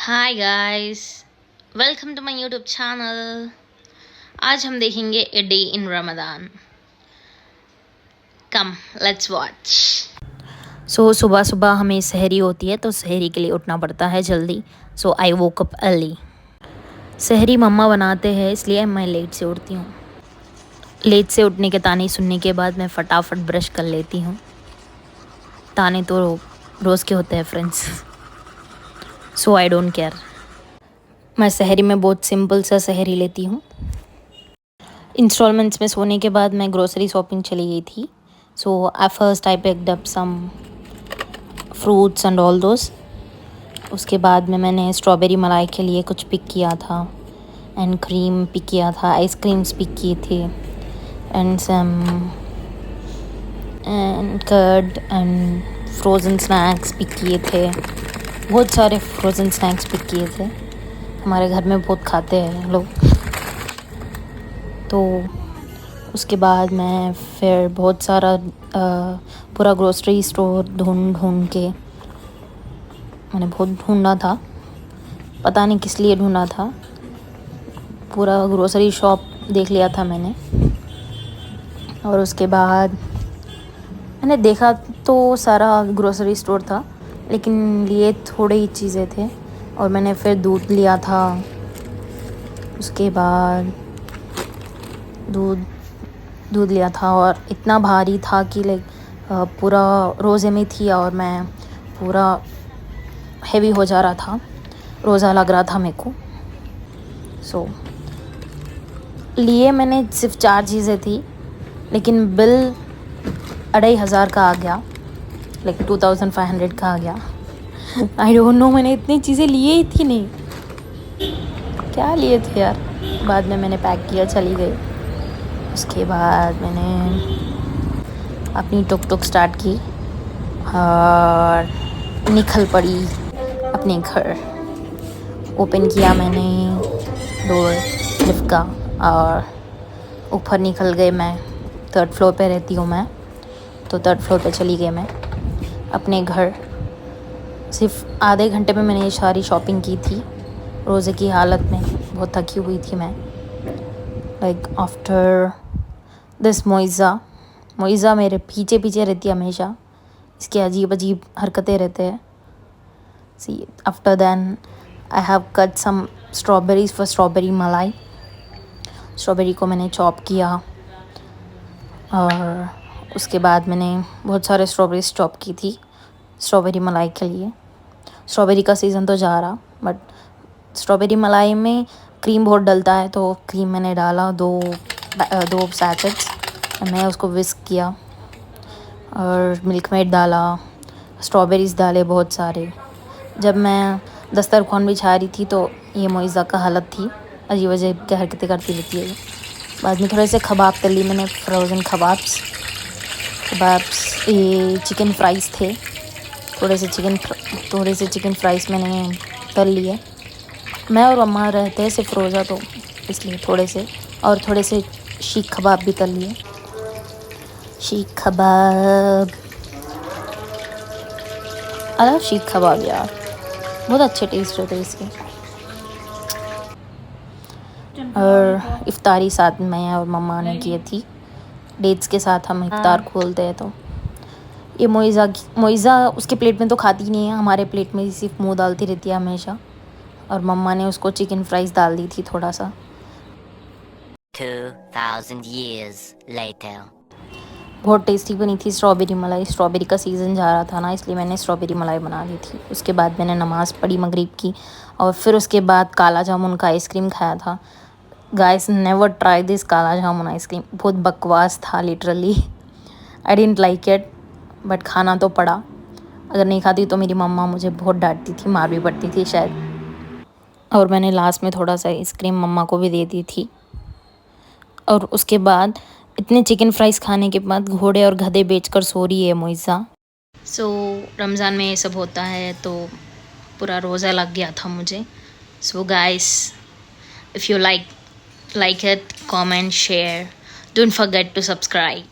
Hi guys, welcome to my YouTube channel. आज हम देखेंगे a day in Ramzan. Come let's watch. सुबह सुबह हमें सहरी होती है तो सहरी के लिए उठना पड़ता है जल्दी। आई वोक अप अर्ली। सहरी मम्मा बनाते हैं इसलिए मैं लेट से उठती हूँ। लेट से उठने के ताने सुनने के बाद मैं फटाफट ब्रश कर लेती हूँ। ताने तो रोज़ के होते हैं friends, so I don't care. मैं सहरी में बहुत सिंपल सा सहरी लेती हूँ। इंस्टॉलमेंट्स में सोने के बाद मैं ग्रोसरी शॉपिंग चली गई थी। First I picked up some fruits and all those. उसके बाद में मैंने स्ट्रॉबेरी मलाई के लिए कुछ पिक किया था एंड क्रीम पिक किया था, आइसक्रीम्स पिक किए थे and some and curd and frozen snacks pick किए थे। बहुत सारे फ्रोज़न स्नैक्स पिक किए थे। हमारे घर में बहुत खाते हैं लोग। तो उसके बाद मैं फिर बहुत सारा पूरा ग्रोसरी स्टोर ढूंढ के मैंने बहुत ढूंढा था, पता नहीं किस लिए ढूंढा था। पूरा ग्रोसरी शॉप देख लिया था मैंने। और उसके बाद मैंने देखा तो सारा ग्रोसरी स्टोर था, लेकिन लिए थोड़े ही चीज़ें थे। और मैंने फिर दूध लिया था। उसके बाद दूध लिया था और इतना भारी था कि पूरा रोज़े में थी और मैं पूरा हेवी हो जा रहा था, रोज़ा लग रहा था मेरे को। लिए मैंने सिर्फ 4 चीज़ें थी, लेकिन बिल 2500 का आ गया, 2500 का आ गया। आई डोंट नो, मैंने इतनी चीज़ें लिए ही थी नहीं, क्या लिए थे यार। बाद में मैंने पैक किया, चली गई। उसके बाद मैंने अपनी टुक स्टार्ट की और निकल पड़ी अपने घर। ओपन किया मैंने डोर लिफ्ट का और ऊपर निकल गए। मैं 3rd फ्लोर पे रहती हूँ मैं, तो 3rd फ्लोर पे चली गई मैं अपने घर। सिर्फ आधे घंटे में मैंने ये सारी शॉपिंग की थी। रोज़े की हालत में बहुत थकी हुई थी मैं। आफ्टर दिस मोइज़ा मेरे पीछे रहती है हमेशा। इसके अजीब हरकतें रहते हैं। After than I have cut some strawberries for strawberry malai. Strawberry को मैंने चॉप किया और उसके बाद मैंने बहुत सारे स्ट्रॉबेरीज चॉप की थी स्ट्रॉबेरी मलाई के लिए। स्ट्रॉबेरी का सीज़न तो जा रहा, बट स्ट्रॉबेरी मलाई में क्रीम बहुत डलता है, तो क्रीम मैंने डाला 2 सैचेट्स। मैं उसको विस्क किया और मिल्क मेड डाला, स्ट्रॉबेरीज़ डाले बहुत सारे। जब मैं दस्तरखान बिछा रही थी तो ये मोइज़ा का हालत थी, अजीब की हरकतें करती रहती है। बाद में थोड़े से कबाब तली मैंने, फ्रोज़न कबाब्स, ये चिकन फ्राइज़ थे। थोड़े से चिकन फ्राइज़ मैंने तल लिए। मैं और अम्मा रहते हैं सिर्फ रोज़ा, तो इसलिए थोड़े से शीख कबाब भी तल लिए। शीख कबाब यार बहुत अच्छे टेस्ट होते हैं इसके। और इफ्तारी साथ में और मम्मा ने की थी। डेट्स के साथ हम इफ्तार खोलते हैं। तो ये मोइज़ा उसके प्लेट में तो खाती नहीं है, हमारे प्लेट में सिर्फ मुंह डालती रहती है हमेशा। और मम्मा ने उसको चिकन फ्राइज़ डाल दी थी थोड़ा सा। 2000 years later. बहुत टेस्टी बनी थी स्ट्रॉबेरी मलाई। स्ट्रॉबेरी का सीज़न जा रहा था ना, इसलिए मैंने स्ट्रॉबेरी मलाई बना दी थी। उसके बाद मैंने नमाज़ पढ़ी मगरिब की और फिर उसके बाद काला जामुन का आइसक्रीम खाया था। गाइस, नेवर ट्राई दिस काला जामुन आइसक्रीम, बहुत बकवास था literally. I didn't like it, but खाना तो पड़ा। अगर नहीं खाती तो मेरी मम्मा मुझे बहुत डांटती थी, मार भी पड़ती थी शायद। और मैंने लास्ट में थोड़ा सा आइसक्रीम मम्मा को भी दे दी थी। और उसके बाद इतने चिकन फ्राइज़ खाने के बाद घोड़े और गधे बेचकर सो रही है मोइज़ा। रमज़ान में ये सब होता है, तो पूरा रोज़ा लग गया था मुझे। Guys, if you like it, comment, share, don't forget to subscribe.